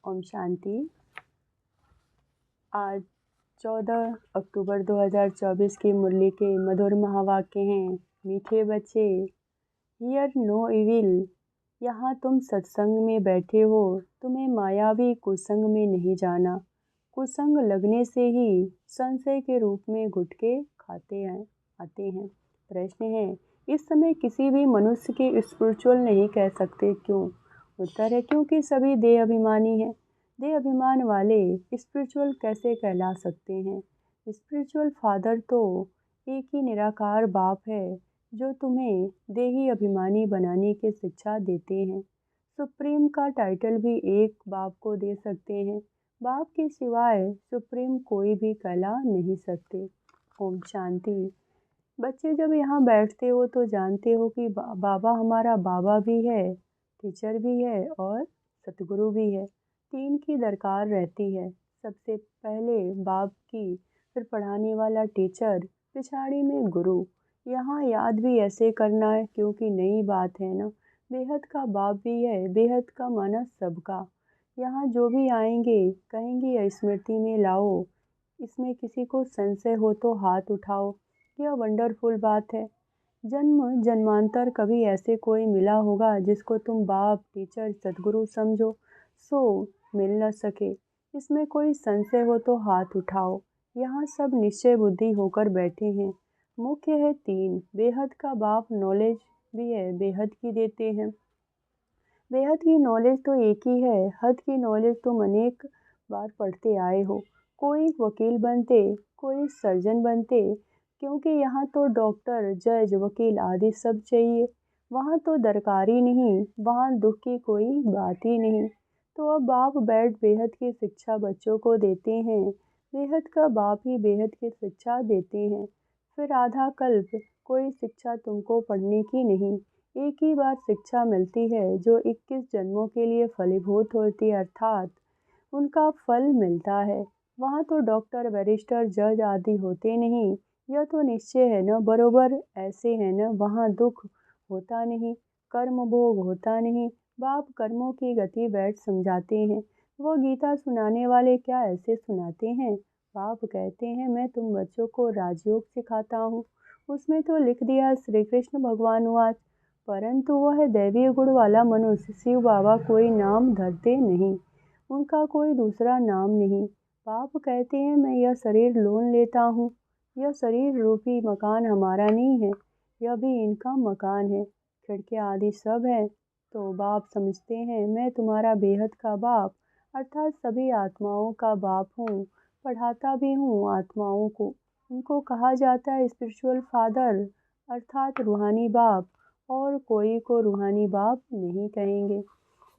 ओम शांति। आज 14 अक्टूबर 2024 की मुरली के मधुर महावाक्य हैं। मीठे बच्चे, हियर नो इविल। यहाँ तुम सत्संग में बैठे हो, तुम्हें मायावी कुसंग में नहीं जाना। कुसंग लगने से ही संशय के रूप में गुटके आते हैं। प्रश्न है, इस समय किसी भी मनुष्य के स्पिरिचुअल नहीं कह सकते, क्यों? उत्तर है, क्योंकि सभी देह अभिमानी हैं। देह अभिमान वाले स्पिरिचुअल कैसे कहला सकते हैं? स्पिरिचुअल फादर तो एक ही निराकार बाप है जो तुम्हें देही अभिमानी बनाने की शिक्षा देते हैं। सुप्रीम का टाइटल भी एक बाप को दे सकते हैं। बाप के सिवाय सुप्रीम कोई भी कहला नहीं सकते। ओम शांति। बच्चे, जब यहाँ बैठते हो तो जानते हो कि बाबा हमारा बाबा भी है, टीचर भी है और सतगुरु भी है। तीन की दरकार रहती है। सबसे पहले बाप की, फिर पढ़ाने वाला टीचर, पिछाड़ी में गुरु। यहाँ याद भी ऐसे करना है क्योंकि नई बात है ना। बेहद का बाप भी है, बेहद का माना सबका। यहाँ जो भी आएंगे कहेंगे स्मृति में लाओ। इसमें किसी को संशय हो तो हाथ उठाओ। यह वंडरफुल बात है। जन्म जन्मांतर कभी ऐसे कोई मिला होगा जिसको तुम बाप, टीचर, सदगुरु समझो, सो मिल न सके। इसमें कोई संशय हो तो हाथ उठाओ। यहाँ सब निश्चय बुद्धि होकर बैठे हैं। मुख्य है तीन। बेहद का बाप नॉलेज भी है, बेहद की देते हैं। बेहद की नॉलेज तो एक ही है, हद की नॉलेज तुम अनेक बार पढ़ते आए हो। कोई वकील बनते, कोई सर्जन बनते, क्योंकि यहाँ तो डॉक्टर, जज, वकील आदि सब चाहिए। वहाँ तो दरकार ही नहीं, वहाँ दुख की कोई बात ही नहीं। तो अब बाप बैठ बेहद की शिक्षा बच्चों को देते हैं। बेहद का बाप ही बेहद की शिक्षा देते हैं। फिर आधा कल्प कोई शिक्षा तुमको पढ़ने की नहीं। एक ही बार शिक्षा मिलती है जो 21 जन्मों के लिए फलीभूत होती है, अर्थात उनका फल मिलता है। वहाँ तो डॉक्टर, बैरिस्टर, जज आदि होते नहीं। यह तो निश्चय है न, बरोबर ऐसे है न। वहाँ दुख होता नहीं, कर्म भोग होता नहीं। बाप कर्मों की गति बैठ समझाते हैं। वो गीता सुनाने वाले क्या ऐसे सुनाते हैं? बाप कहते हैं, मैं तुम बच्चों को राजयोग सिखाता हूँ। उसमें तो लिख दिया, श्री कृष्ण भगवान वाच, परंतु वह दैवीय गुण वाला मनुष्य शिव बाबा कोई नाम धरते नहीं, उनका कोई दूसरा नाम नहीं। बाप कहते हैं, मैं यह शरीर लोन लेता हूँ। यह शरीर रूपी मकान हमारा नहीं है, यह भी इनका मकान है। खिड़कियाँ आदि सब है। तो बाप समझते हैं, मैं तुम्हारा बेहद का बाप, अर्थात सभी आत्माओं का बाप हूँ। पढ़ाता भी हूँ आत्माओं को। उनको कहा जाता है स्पिरिचुअल फादर, अर्थात रूहानी बाप। और कोई को रूहानी बाप नहीं कहेंगे।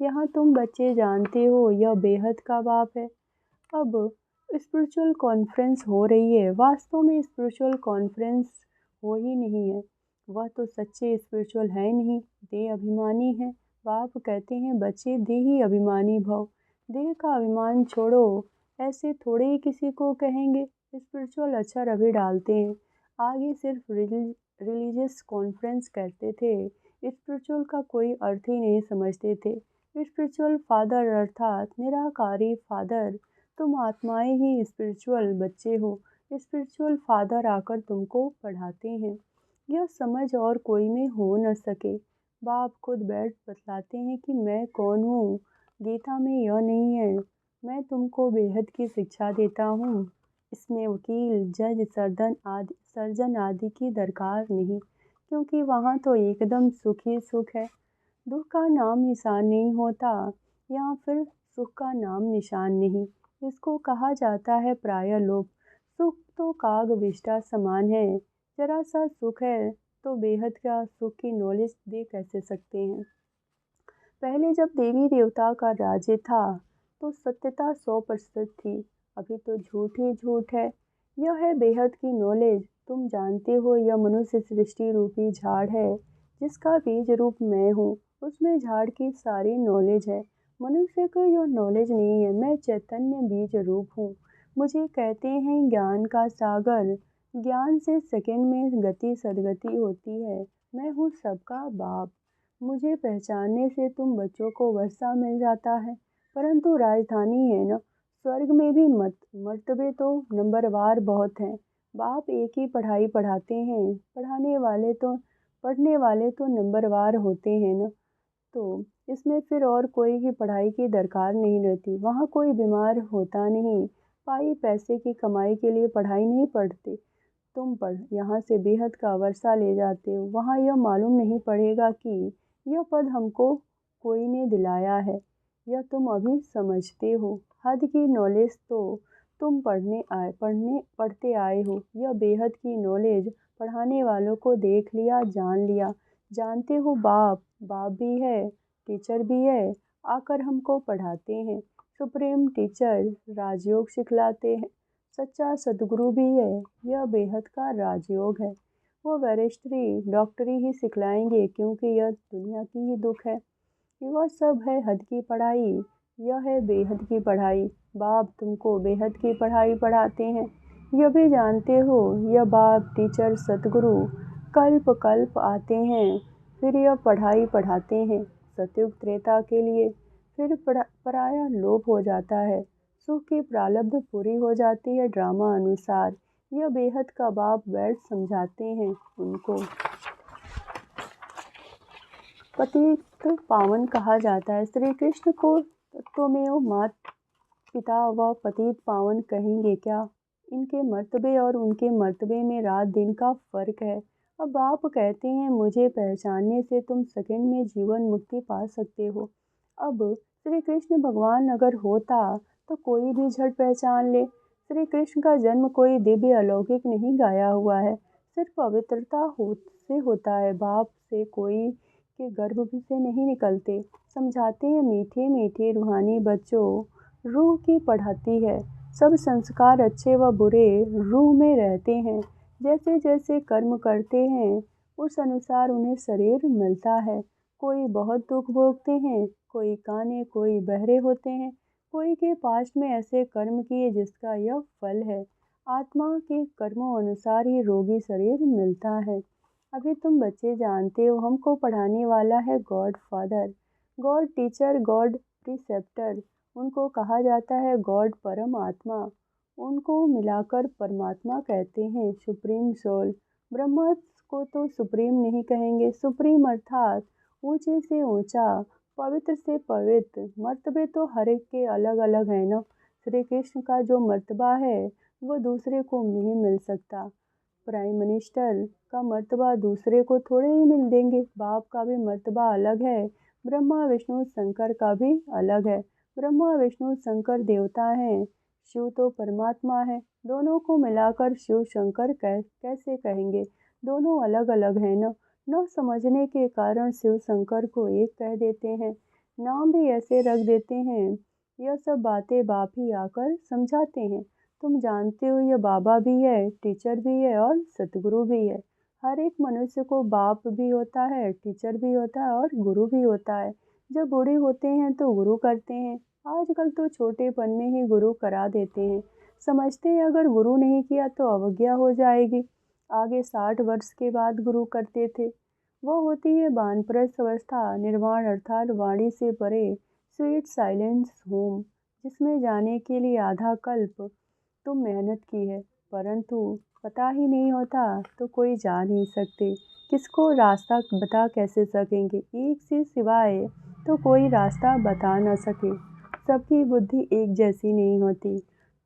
यहाँ तुम बच्चे जानते हो यह बेहद का बाप है। अब स्पिरिचुअल कॉन्फ्रेंस हो रही है। वास्तव में स्पिरिचुअल कॉन्फ्रेंस हो ही नहीं है। वह तो सच्चे स्पिरिचुअल है नहीं, देह अभिमानी है। बाप कहते हैं, बच्चे देही अभिमानी भव। देह का अभिमान छोड़ो। ऐसे थोड़े ही किसी को कहेंगे। स्पिरिचुअल अक्षर अभी डालते हैं, आगे सिर्फ रिलीजियस कॉन्फ्रेंस करते थे। स्पिरिचुअल का कोई अर्थ ही नहीं समझते थे। स्पिरिचुअल फादर अर्थात निराकारी फादर, तुम आत्माएं ही स्पिरिचुअल बच्चे हो। स्पिरिचुअल फादर आकर तुमको पढ़ाते हैं। यह समझ और कोई में हो न सके। बाप खुद बैठ बतलाते हैं कि मैं कौन हूँ। गीता में यह नहीं है, मैं तुमको बेहद की शिक्षा देता हूँ। इसमें वकील, जज, सर्जन आदि की दरकार नहीं, क्योंकि वहाँ तो एकदम सुख ही सुख है। दुख का नाम निशान नहीं होता, या फिर सुख का नाम निशान नहीं। इसको कहा जाता है प्राय लोभ। सुख तो काग विष्ठा समान है। जरा सा सुख है तो बेहद का सुख की नॉलेज दे कैसे सकते हैं? पहले जब देवी देवता का राज्य था तो सत्यता 100% थी। अभी तो झूठ ही झूठ है। यह है बेहद की नॉलेज। तुम जानते हो यह मनुष्य सृष्टि रूपी झाड़ है, जिसका बीज रूप मैं हूँ। उसमें झाड़ की सारी नॉलेज है। मनुष्य को यह नॉलेज नहीं है। मैं चैतन्य बीज रूप हूँ। मुझे कहते हैं ज्ञान का सागर। ज्ञान से सेकंड में गति सदगति होती है। मैं हूँ सबका बाप। मुझे पहचानने से तुम बच्चों को वर्षा मिल जाता है। परंतु राजधानी है ना, स्वर्ग में भी मर्तबे तो नंबरवार बहुत हैं। बाप एक ही पढ़ाई पढ़ाते हैं, पढ़ने वाले तो नंबरवार होते हैं ना। तो इसमें फिर और कोई की पढ़ाई की दरकार नहीं रहती। वहाँ कोई बीमार होता नहीं, पाई पैसे की कमाई के लिए पढ़ाई नहीं पढ़ते। तुम पढ़ यहाँ से बेहद का वर्षा ले जाते हो, वहाँ यह मालूम नहीं पड़ेगा कि यह पद हमको कोई ने दिलाया है। यह तुम अभी समझते हो। हद की नॉलेज तो तुम पढ़ते आए हो। यह बेहद की नॉलेज पढ़ाने वालों को देख लिया, जान लिया। जानते हो बाप भी है, टीचर भी है, आकर हमको पढ़ाते हैं। सुप्रीम टीचर राजयोग सिखलाते हैं। सच्चा सदगुरु भी है, यह बेहद का राजयोग है। वो बैरिस्ट्री डॉक्टरी ही सिखलाएंगे, क्योंकि यह दुनिया की ही दुख है। वह सब है हद की पढ़ाई, यह है बेहद की पढ़ाई। बाप तुमको बेहद की पढ़ाई पढ़ाते हैं। यह भी जानते हो, यह बाप टीचर सतगुरु कल्प कल्प आते हैं, फिर यह पढ़ाई पढ़ाते हैं सतयुग त्रेता के लिए। फिर पराया लोप हो जाता है, सुख की प्रारब्ध पूरी हो जाती है ड्रामा अनुसार। यह बेहद का बाप बैठ समझाते हैं उनको। पतित पावन कहा जाता है। श्री कृष्ण को तत्वमेव मात पिता व पतित पावन कहेंगे क्या? इनके मर्तबे और उनके मर्तबे में रात दिन का फर्क है। अब बाप कहते हैं, मुझे पहचानने से तुम सेकंड में जीवन मुक्ति पा सकते हो। अब श्री कृष्ण भगवान अगर होता तो कोई भी झट पहचान ले। श्री कृष्ण का जन्म कोई दिव्य अलौकिक नहीं गाया हुआ है, सिर्फ पवित्रता से होता है। बाप से कोई के गर्भ से नहीं निकलते। समझाते हैं मीठे मीठे रूहानी बच्चों, रूह की पढ़ाती है। सब संस्कार अच्छे व बुरे रूह में रहते हैं। जैसे जैसे कर्म करते हैं उस अनुसार उन्हें शरीर मिलता है। कोई बहुत दुख भोगते हैं, कोई काने, कोई बहरे होते हैं, कोई के पास्ट में ऐसे कर्म किए जिसका यह फल है। आत्मा के कर्मों अनुसार ही रोगी शरीर मिलता है। अभी तुम बच्चे जानते हो, हमको पढ़ाने वाला है God father, God teacher, God preceptor. उनको कहा जाता है गॉड परम आत्मा। उनको मिलाकर परमात्मा कहते हैं, सुप्रीम सोल। ब्रह्मा को तो सुप्रीम नहीं कहेंगे। सुप्रीम अर्थात ऊंचे से ऊंचा, पवित्र से पवित्र। मर्तबे तो हर एक के अलग अलग है ना। श्री कृष्ण का जो मर्तबा है वो दूसरे को नहीं मिल सकता। प्राइम मिनिस्टर का मर्तबा दूसरे को थोड़े ही मिल देंगे। बाप का भी मर्तबा अलग है, ब्रह्मा विष्णु शंकर का भी अलग है। ब्रह्मा विष्णु शंकर देवता हैं, शिव तो परमात्मा है। दोनों को मिलाकर शिव शंकर कैसे कहेंगे? दोनों अलग अलग हैं ना। न समझने के कारण शिव शंकर को एक कह देते हैं, नाम भी ऐसे रख देते हैं। यह सब बातें बाप ही आकर समझाते हैं। तुम जानते हो, यह बाबा भी है, टीचर भी है और सतगुरु भी है। हर एक मनुष्य को बाप भी होता है, टीचर भी होता है और गुरु भी होता है। जब बूढ़े होते हैं तो गुरु करते हैं। आजकल तो छोटेपन में ही गुरु करा देते हैं। समझते हैं अगर गुरु नहीं किया तो अवज्ञा हो जाएगी। आगे 60 वर्ष के बाद गुरु करते थे। वो होती है वानप्रस्थ अवस्था, निर्वाण अर्थात वाणी से परे, स्वीट साइलेंस होम, जिसमें जाने के लिए आधा कल्प तुम मेहनत की है, परंतु पता ही नहीं होता तो कोई जा नहीं सकते। किसको रास्ता बता कैसे सकेंगे? एक से सिवाय तो कोई रास्ता बता न सके। सबकी बुद्धि एक जैसी नहीं होती।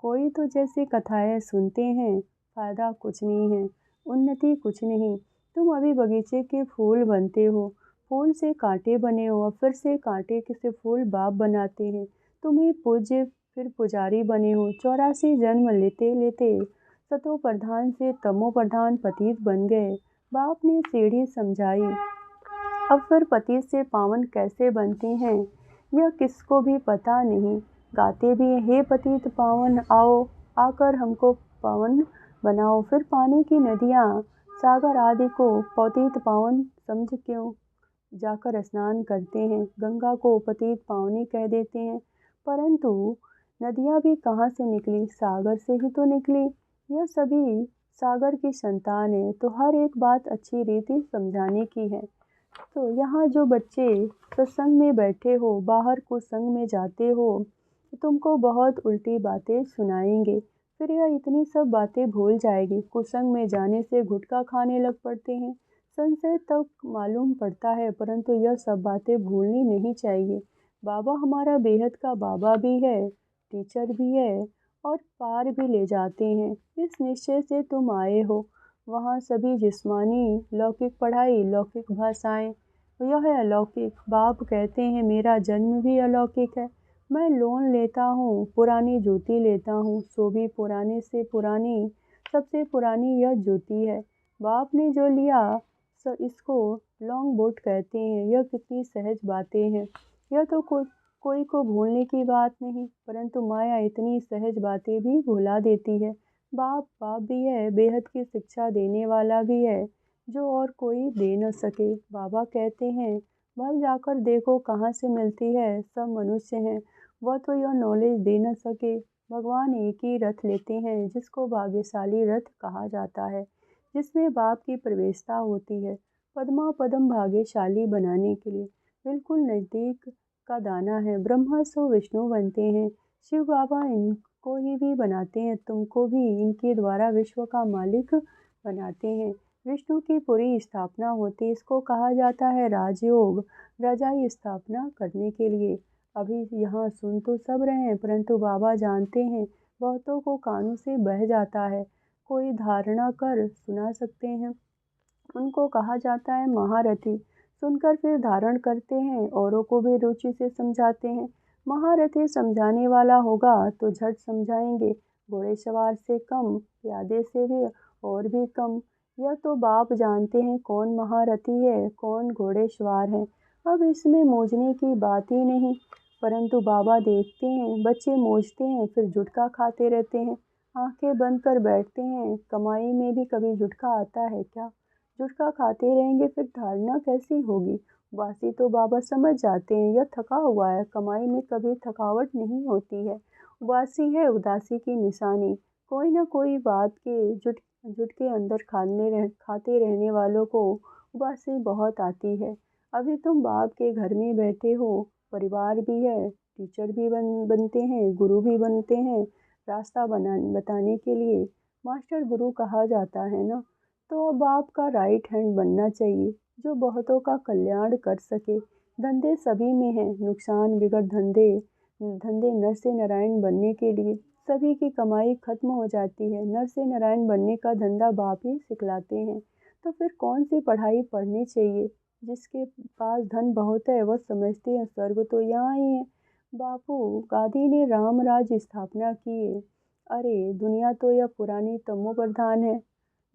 कोई तो जैसे कथाएं सुनते हैं, फायदा कुछ नहीं है, उन्नति कुछ नहीं। तुम अभी बगीचे के फूल बनते हो, फूल से कांटे बने हो और फिर से कांटे से फूल बाप बनाते हैं। तुम्हें पूज्य फिर पुजारी बने हो। 84 जन्म लेते लेते सतो प्रधान से तमो प्रधान पतित बन गए। बाप ने सीढ़ी समझाई। अब फिर पतित से पावन कैसे बनते हैं यह किसको भी पता नहीं। गाते भी हैं, हे पतित पावन आओ, आकर हमको पावन बनाओ। फिर पानी की नदियाँ, सागर आदि को पतित पावन समझ क्यों जाकर स्नान करते हैं। गंगा को पतित पावनी कह देते हैं, परंतु नदियाँ भी कहाँ से निकली? सागर से ही तो निकली। यह सभी सागर की संतान है, तो हर एक बात अच्छी रीति समझाने की है। तो यहाँ जो बच्चे सत्संग में बैठे हो, बाहर कुसंग में जाते हो, तो तुमको बहुत उल्टी बातें सुनाएंगे। फिर यह इतनी सब बातें भूल जाएगी। कुसंग में जाने से गुटखा खाने लग पड़ते हैं। संशय तब मालूम पड़ता है, परंतु यह सब बातें भूलनी नहीं चाहिए। बाबा हमारा बेहद का बाबा भी है, टीचर भी है और पार भी ले जाते हैं। इस निश्चय से तुम आए हो। वहाँ सभी जिस्मानी लौकिक पढ़ाई, लौकिक भाषाएं, यह है अलौकिक। बाप कहते हैं मेरा जन्म भी अलौकिक है। मैं लोन लेता हूँ, पुरानी जूती लेता हूँ, सो भी पुराने से पुरानी, सबसे पुरानी यह जूती है। बाप ने जो लिया इसको लॉन्ग बोट कहते हैं। यह कितनी सहज बातें हैं। यह तो कोई को भूलने की बात नहीं, परंतु माया इतनी सहज बातें भी भुला देती है। बाप बाप भी है, बेहद की शिक्षा देने वाला भी है, जो और कोई दे न सके। बाबा कहते हैं भल जाकर देखो कहाँ से मिलती है, सब मनुष्य हैं, वह तो यह नॉलेज दे न सके। भगवान एक ही रथ लेते हैं, जिसको भाग्यशाली रथ कहा जाता है, जिसमें बाप की प्रवेशता होती है पद्मा पदम भाग्यशाली बनाने के लिए। बिल्कुल नज़दीक का दाना है। ब्रह्मा सो विष्णु बनते हैं, शिव बाबा इनको ही भी बनाते हैं, तुमको भी इनके द्वारा विश्व का मालिक बनाते हैं। विष्णु की पूरी स्थापना होती, इसको कहा जाता है राजयोग, रजाई स्थापना करने के लिए। अभी यहाँ सुन तो सब रहे हैं, परंतु बाबा जानते हैं बहुतों को कानों से बह जाता है। कोई धारणा कर सुना सकते हैं, उनको कहा जाता है महारथी। सुनकर फिर धारण करते हैं, औरों को भी रुचि से समझाते हैं। महारथी समझाने वाला होगा तो झट समझाएंगे, घोड़े सवार से कम, प्यादे से भी और भी कम। यह तो बाप जानते हैं कौन महारथी है, कौन घोड़े सवार है। अब इसमें मौजने की बात ही नहीं, परंतु बाबा देखते हैं बच्चे मौजते हैं, फिर जुटका खाते रहते हैं, आंखें बंद कर बैठते हैं। कमाई में भी कभी जुटका आता है क्या? जुटका खाते रहेंगे, फिर धारणा कैसी होगी? वासी तो बाबा समझ जाते हैं, यह थका हुआ है, कमाई में कभी थकावट नहीं होती है। उबासी है उदासी की निशानी। कोई ना कोई बात के जुट के अंदर खाते रहने वालों को उबासी बहुत आती है। अभी तुम बाप के घर में बैठे हो, परिवार भी है, टीचर भी बनते हैं, गुरु भी बनते हैं, रास्ता बताने के लिए मास्टर गुरु कहा जाता है ना। तो अब आपका राइट हैंड बनना चाहिए, जो बहुतों का कल्याण कर सके। धंधे सभी में हैं, नुकसान बिगड़ धंधे धंधे नर से नारायण बनने के लिए। सभी की कमाई खत्म हो जाती है, नर से नारायण बनने का धंधा बाप ही सिखलाते हैं। तो फिर कौन सी पढ़ाई पढ़नी चाहिए? जिसके पास धन बहुत है वह समझते हैं स्वर्ग तो यहाँ ही है। बापू गांधी ने राम राज्य स्थापना की है। अरे दुनिया तो यह पुरानी तमो प्रधान है,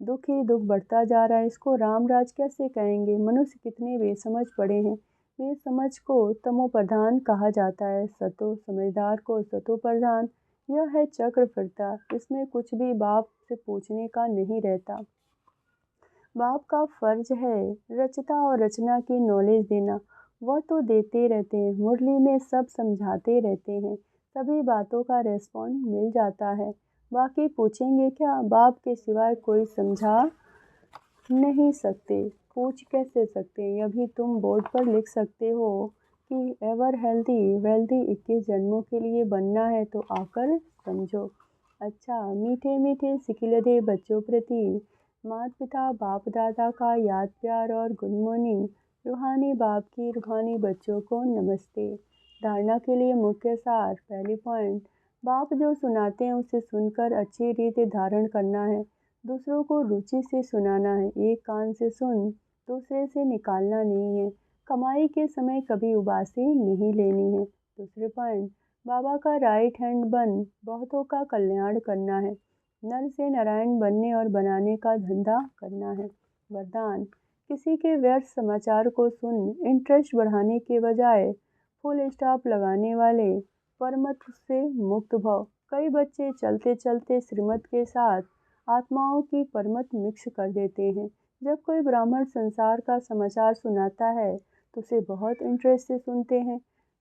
दुख ही दुख बढ़ता जा रहा है, इसको रामराज कैसे कहेंगे? मनुष्य कितने बेसमझ पड़े हैं। बेसमझ को तमो प्रधान कहा जाता है, सतो समझदार को सतो प्रधान। यह है चक्र फिरता, इसमें कुछ भी बाप से पूछने का नहीं रहता। बाप का फर्ज है रचता और रचना की नॉलेज देना, वह तो देते रहते हैं, मुरली में सब समझाते रहते हैं, सभी बातों का रेस्पॉन्ड मिल जाता है। बाकी पूछेंगे क्या? बाप के सिवाय कोई समझा नहीं सकते, पूछ कैसे सकते? यह भी तुम बोर्ड पर लिख सकते हो कि एवर हेल्दी वेल्दी 21 जन्मों के लिए बनना है तो आकर समझो। अच्छा, मीठे मीठे सिकिलधे बच्चों प्रति माता पिता बाप दादा का याद प्यार और गुड मॉर्निंग। रूहानी बाप की रूहानी बच्चों को नमस्ते। धारणा के लिए मुख्य सार। पहली पॉइंट, बाप जो सुनाते हैं उसे सुनकर अच्छी रीति धारण करना है, दूसरों को रुचि से सुनाना है, एक कान से सुन दूसरे से निकालना नहीं है, कमाई के समय कभी उबासी नहीं लेनी है। दूसरे पॉइंट, बाबा का राइट हैंड बन बहुतों का कल्याण करना है, नर से नारायण बनने और बनाने का धंधा करना है। वरदान, किसी के व्यर्थ समाचार को सुन इंटरेस्ट बढ़ाने के बजाय फुल स्टॉप लगाने वाले परमत से मुक्त भव। कई बच्चे चलते चलते श्रीमत के साथ आत्माओं की परमत मिक्स कर देते हैं। जब कोई ब्राह्मण संसार का समाचार सुनाता है तो उसे बहुत इंटरेस्ट से सुनते हैं,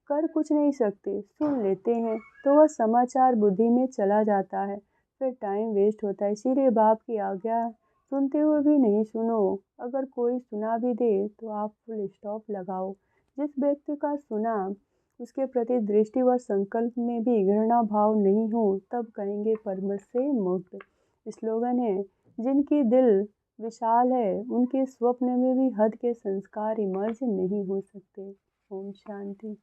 कर कुछ नहीं सकते, सुन लेते हैं, तो वह समाचार बुद्धि में चला जाता है, फिर टाइम वेस्ट होता है। इसीलिए बाप की आज्ञा सुनते हुए भी नहीं सुनो। अगर कोई सुना भी दे तो आप फुल स्टॉप लगाओ। जिस व्यक्ति का सुना उसके प्रति दृष्टि व संकल्प में भी घृणा भाव नहीं हो तब कहेंगे परमत से मुक्त। स्लोगन है, जिनकी दिल विशाल है उनके स्वप्न में भी हद के संस्कार इमर्ज नहीं हो सकते। ओम शांति।